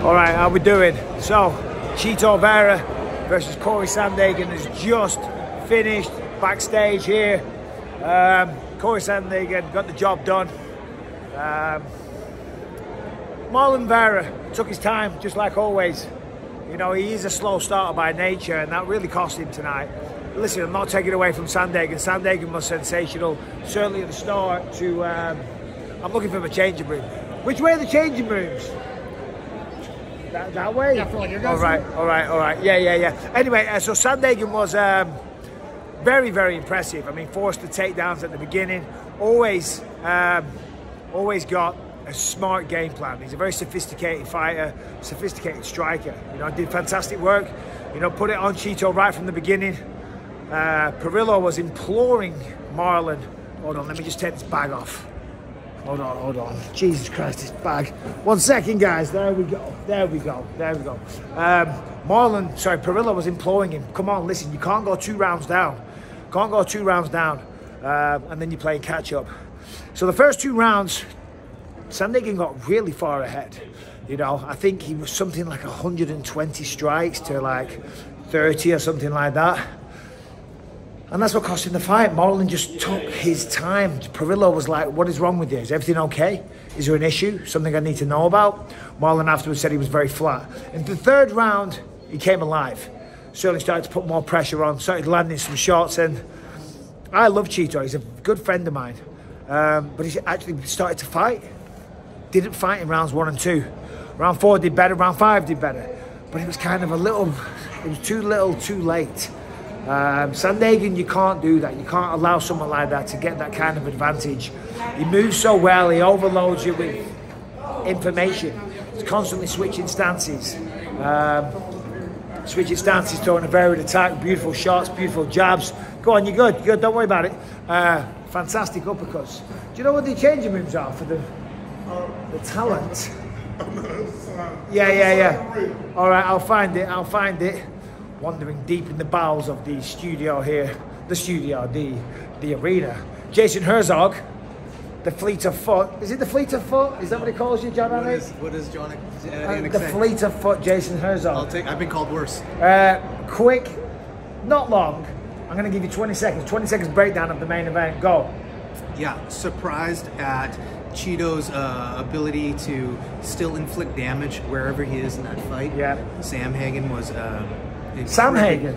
All right, how we doing? So, Chito Vera versus Cory Sandhagen has just finished backstage here. Cory Sandhagen got the job done. Marlon Vera took his time, just like always. You know, he is a slow starter by nature, and that really cost him tonight. Listen, I'm not taking away from Sandhagen. Sandhagen was sensational, certainly at the start. I'm looking for the changing room. Which way are the changing rooms? That way? Yeah, for like your guys. All right. Yeah. Anyway, so Sandhagen was very, very impressive. I mean, forced the takedowns at the beginning. Always got a smart game plan. He's a very sophisticated fighter, sophisticated striker. You know, did fantastic work. You know, put it on Chito right from the beginning. Perillo was imploring Marlon. Hold on, let me just take this bag off. Hold on. Jesus Christ, this bag. 1 second, guys. There we go. Perillo was imploring him. Come on, listen, you can't go 2 rounds down. And then you're playing catch up. So the first 2 rounds, Sandhagen got really far ahead. You know, I think he was something like 120 strikes to like 30 or something like that. And that's what cost him the fight. Marlon just took his time. Perillo was like, what is wrong with you? Is everything okay? Is there an issue? Something I need to know about? Marlon afterwards said he was very flat. In the 3rd round, he came alive. Certainly started to put more pressure on, started landing some shots. And I love Chito. He's a good friend of mine. But he actually started to fight. Didn't fight in rounds 1 and 2. Round 4 did better, round 5 did better. But it was kind of it was too little, too late. Sandhagen, you can't do that. You can't allow someone like that to get that kind of advantage. He moves so well, he overloads you with information. He's constantly switching stances. Throwing a varied attack, beautiful shots, beautiful jabs. Go on, you're good, don't worry about it. Fantastic uppercuts. Do you know what the changing rooms are for the talent? Yeah. All right, I'll find it. Wandering deep in the bowels of the studio here, the arena. Jason Herzog, the fleet of foot. Is it the fleet of foot? Is that what he calls you, John? What is John? The fleet of foot, Jason Herzog. I've been called worse. Quick, not long. I'm going to give you 20 seconds. 20 seconds breakdown of the main event. Go. Yeah, surprised at Chito's ability to still inflict damage wherever he is in that fight. Yeah. Sandhagen was. Sandhagen,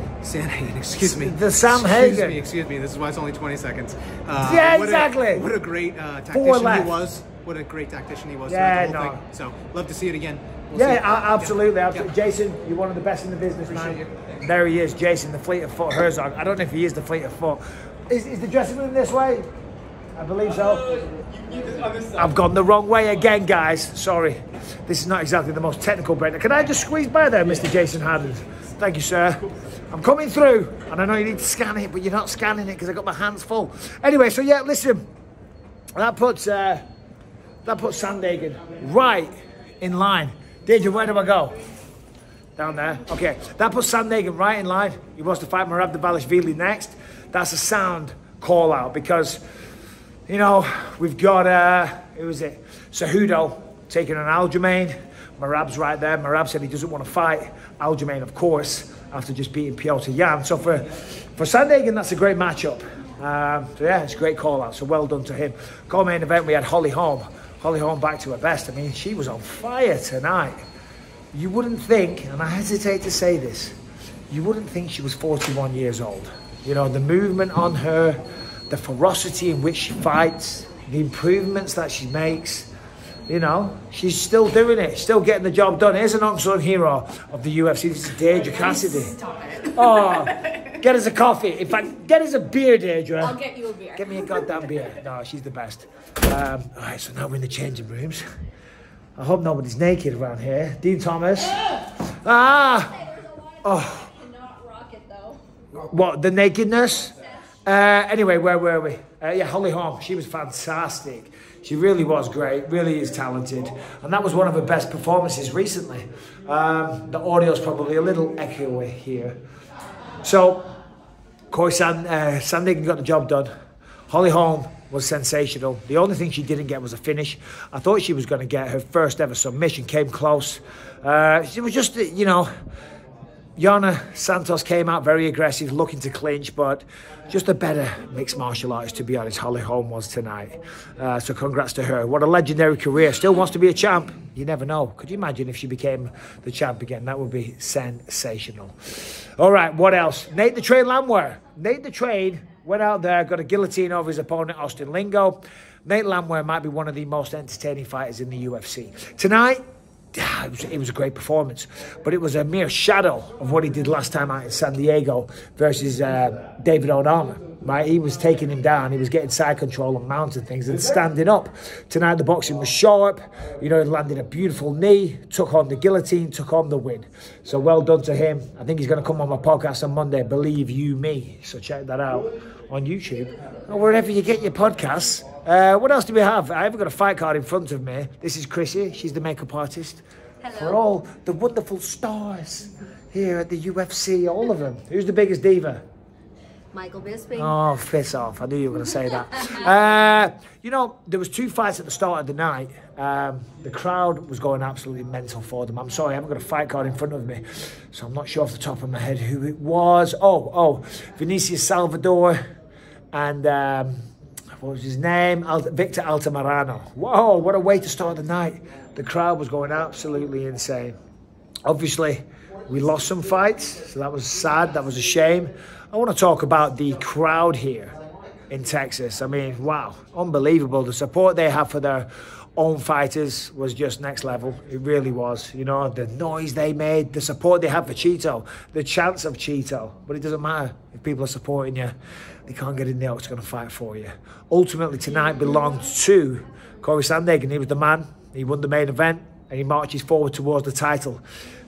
excuse me. Excuse me, this is why it's only 20 seconds. Exactly. What a great tactician he was. What a great tactician he was. Thing. So, love to see it again. Absolutely. Jason, you're one of the best in the business, man. There he is, Jason, the fleet of foot Herzog. I don't know if he is the fleet of foot. Is the dressing room this way? I believe so. I've gone the wrong way again, guys. Sorry. This is not exactly the most technical breakdown. Can I just squeeze by there, Mr. Jason Haddon? Thank you, sir. I'm coming through, and I know you need to scan it, but you're not scanning it because I've got my hands full. Anyway, so yeah, listen. That puts Sandhagen right in line. Deidre, where do I go? Down there. Okay. That puts Sandhagen right in line. He wants to fight Merab Dvalishvili next. That's a sound call out because, you know, we've got, who was it? Cejudo taking on Aljamain. Merab's right there. Merab said he doesn't want to fight Aljamain, of course, after just beating Piotr Jan. So for Sandhagen, that's a great matchup. So yeah, it's a great call out. So well done to him. Co-main event, we had Holly Holm. Holly Holm back to her best. I mean, she was on fire tonight. You wouldn't think, and I hesitate to say this, you wouldn't think she was 41 years old. You know, the movement on her, the ferocity in which she fights, the improvements that she makes. You know, she's still doing it, still getting the job done. Here's an unsung hero of the UFC. This is Deirdre Cassidy. Oh, get us a coffee. In fact, get us a beer, Deirdre. I'll get you a beer. Get me a goddamn beer. No, she's the best. All right, so now we're in the changing rooms. I hope nobody's naked around here. Dean Thomas. Oh. What, the nakedness? Anyway, where were we? Yeah, Holly Holm. She was fantastic. She really was great, really is talented. And that was one of her best performances recently. The audio's probably a little echoey here. So, Cory Sandhagen got the job done. Holly Holm was sensational. The only thing she didn't get was a finish. I thought she was going to get her first ever submission, came close. It was just, you know, Yana Santos came out very aggressive, looking to clinch, but just a better mixed martial artist, to be honest, Holly Holm was tonight. So congrats to her. What a legendary career. Still wants to be a champ. You never know. Could you imagine if she became the champ again? That would be sensational. All right, what else? Nate the Train Landwehr. Nate the Train went out there, got a guillotine over his opponent, Austin Lingo. Nate Landwehr might be one of the most entertaining fighters in the UFC. Tonight, it was a great performance, but it was a mere shadow of what he did last time out in San Diego versus David O'Donnell. Right, he was taking him down. He was getting side control and mounting things and standing up. Tonight the boxing was sharp. You know, he landed a beautiful knee, took on the guillotine, took on the win. So well done to him. I think he's going to come on my podcast on Monday, Believe You Me. So check that out on YouTube or wherever you get your podcasts. What else do we have? I haven't got a fight card in front of me. This is Chrissy. She's the makeup artist. Hello. For all the wonderful stars here at the UFC, all of them. Who's the biggest diva? Michael Bisping. Oh, piss off. I knew you were going to say that. You know, there was 2 fights at the start of the night. The crowd was going absolutely mental for them. I'm sorry, I haven't got a fight card in front of me, so I'm not sure off the top of my head who it was. Oh, Vinicius Salvador and... what was his name? Victor Altamirano. Whoa, what a way to start the night. The crowd was going absolutely insane. Obviously, we lost some fights, so that was sad. That was a shame. I want to talk about the crowd here in Texas. I mean, wow, unbelievable. The support they have for their own fighters was just next level. It really was. You know, the noise they made, the support they have for Chito, the chants of Chito. But it doesn't matter if people are supporting you. They can't get in there what's going to fight for you. Ultimately, tonight belonged to Cory Sandhagen. He was the man. He won the main event, and he marches forward towards the title.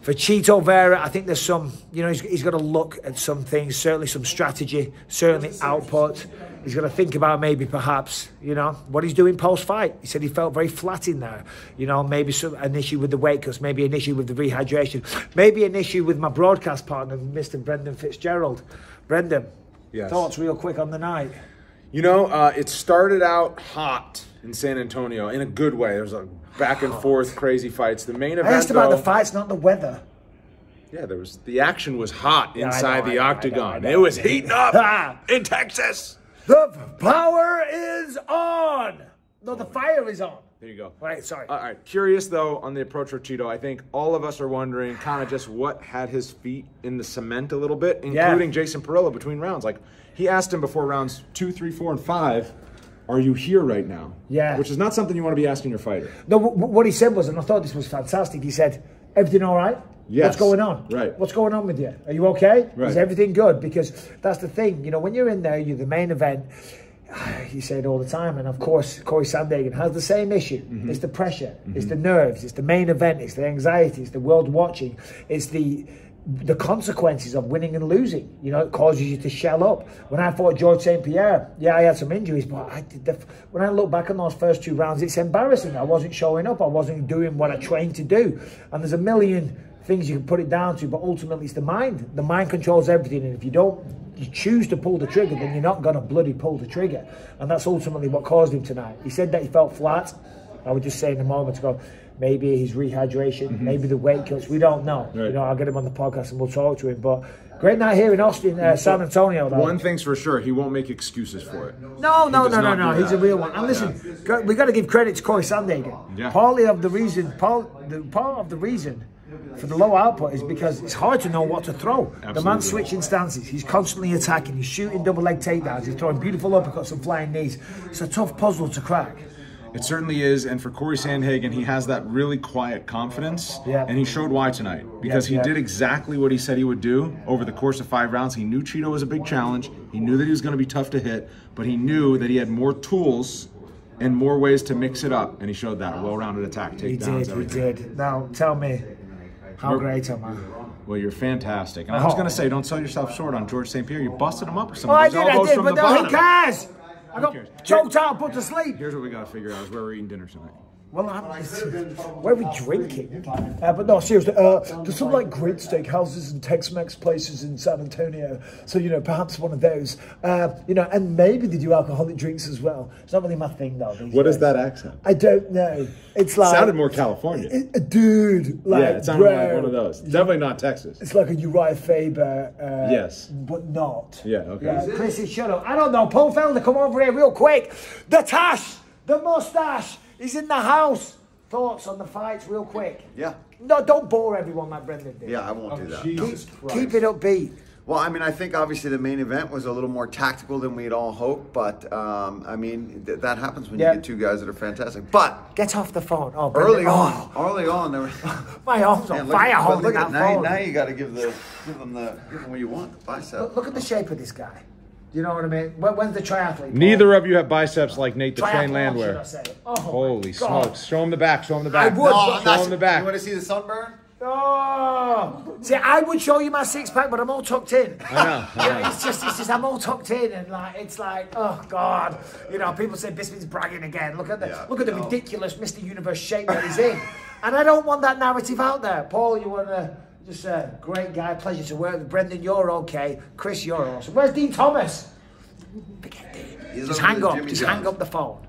For Chito Vera, I think there's some, you know, he's got to look at some things, certainly some strategy, certainly output. He's got to think about maybe perhaps, you know, what he's doing post-fight. He said he felt very flat in there. You know, maybe an issue with the weight cuts, maybe an issue with the rehydration, maybe an issue with my broadcast partner, Mr. Brendan Fitzgerald. Brendan, yes. Thoughts real quick on the night? You know, it started out hot in San Antonio in a good way. There was a back and forth crazy fights. The main event, I asked about the fights, not the weather. Yeah, the action was hot inside the octagon. I know. It was heating up in Texas. The power is on. No, the fire is on. There you go. Right, sorry. All right. Curious, though, on the approach for Chito. I think all of us are wondering kind of just what had his feet in the cement a little bit, including Jason Perillo between rounds. Like, he asked him before rounds 2, 3, 4, and 5, are you here right now? Yeah. Which is not something you want to be asking your fighter. No, what he said was, and I thought this was fantastic, he said, everything all right? Yes. What's going on? Right. What's going on with you? Are you okay? Right. Is everything good? Because that's the thing, you know, when you're in there, you're the main event, you say it all the time, and of course, Cory Sandhagen has the same issue. Mm-hmm. It's the pressure, it's the nerves, it's the main event, it's the anxiety, it's the world watching, it's the consequences of winning and losing. You know, it causes you to shell up. When I fought George St. Pierre, yeah, I had some injuries, but when I look back on those first 2 rounds, it's embarrassing. I wasn't showing up. I wasn't doing what I trained to do. And there's a million things you can put it down to, but ultimately it's the mind. The mind controls everything, and if you choose to pull the trigger, then you're not going to bloody pull the trigger. And that's ultimately what caused him tonight. He said that he felt flat. I was just saying a moment ago, maybe his rehydration, maybe the weight cuts. We don't know. Right. You know, I'll get him on the podcast and we'll talk to him. But great night here in Austin, San Antonio. Though. One thing's for sure, he won't make excuses for it. No. He's a real one. And listen, we got to give credit to Cory Sandhagen. Yeah. Part of the reason for the low output is because it's hard to know what to throw. Absolutely. The man's switching stances. He's constantly attacking. He's shooting double leg takedowns. He's throwing beautiful uppercuts and flying knees. It's a tough puzzle to crack. It certainly is, and for Cory Sandhagen, he has that really quiet confidence, and he showed why tonight, because he did exactly what he said he would do over the course of 5 rounds. He knew Chito was a big challenge, he knew that he was going to be tough to hit, but he knew that he had more tools and more ways to mix it up, and he showed that well-rounded attack, takedowns, everything. He did. Now, tell me, how great am I? Well, you're fantastic. And I was going to say, don't sell yourself short on George St. Pierre. You busted him up with some of those elbows from the bottom. Who cares? I got choked out, put to sleep. Here's what we got to figure out is where we're eating dinner tonight. Well, where are we drinking? But no, seriously, there's some like great steakhouses and Tex-Mex places in San Antonio. So, you know, perhaps one of those. You know, and maybe they do alcoholic drinks as well. It's not really my thing, though. What is that accent? I don't know. It's like... Sounded more California. Dude, like, yeah, it sounded like one of those. Definitely not Texas. It's like a Uriah Faber. Yes. But not. Yeah, okay. Yeah, Chrissy, shut up. I don't know. Paul Felder, come over here real quick. The tash, the mustache. He's in the house. Thoughts on the fights real quick? Yeah. No, don't bore everyone like Brendan did. Yeah, I won't do that. Keep it upbeat. Well, I mean, I think obviously the main event was a little more tactical than we'd all hoped, but I mean, that happens when you get two guys that are fantastic. But get off the phone. Oh, early on, there was my arms on fire holding that phone. Now you got to give them what you want. The bicep. Look at the shape of this guy. You know what I mean? When's the triathlete? Neither of you have biceps like Nate the Train Landwehr. Oh, holy smokes. Show him the back. Show him the back. I would. Show him the back. You want to see the sunburn? Oh, see, I would show you my six-pack, but I'm all tucked in. I know. It's just, I'm all tucked in, and like, it's like, oh God, you know, people say Bisping's bragging again. Look at the ridiculous Mr. Universe shape that he's in, and I don't want that narrative out there. Paul, you want to just great guy, pleasure to work with. Brendan, you're okay. Chris, you're awesome. Where's Dean Thomas? Just hang up the phone.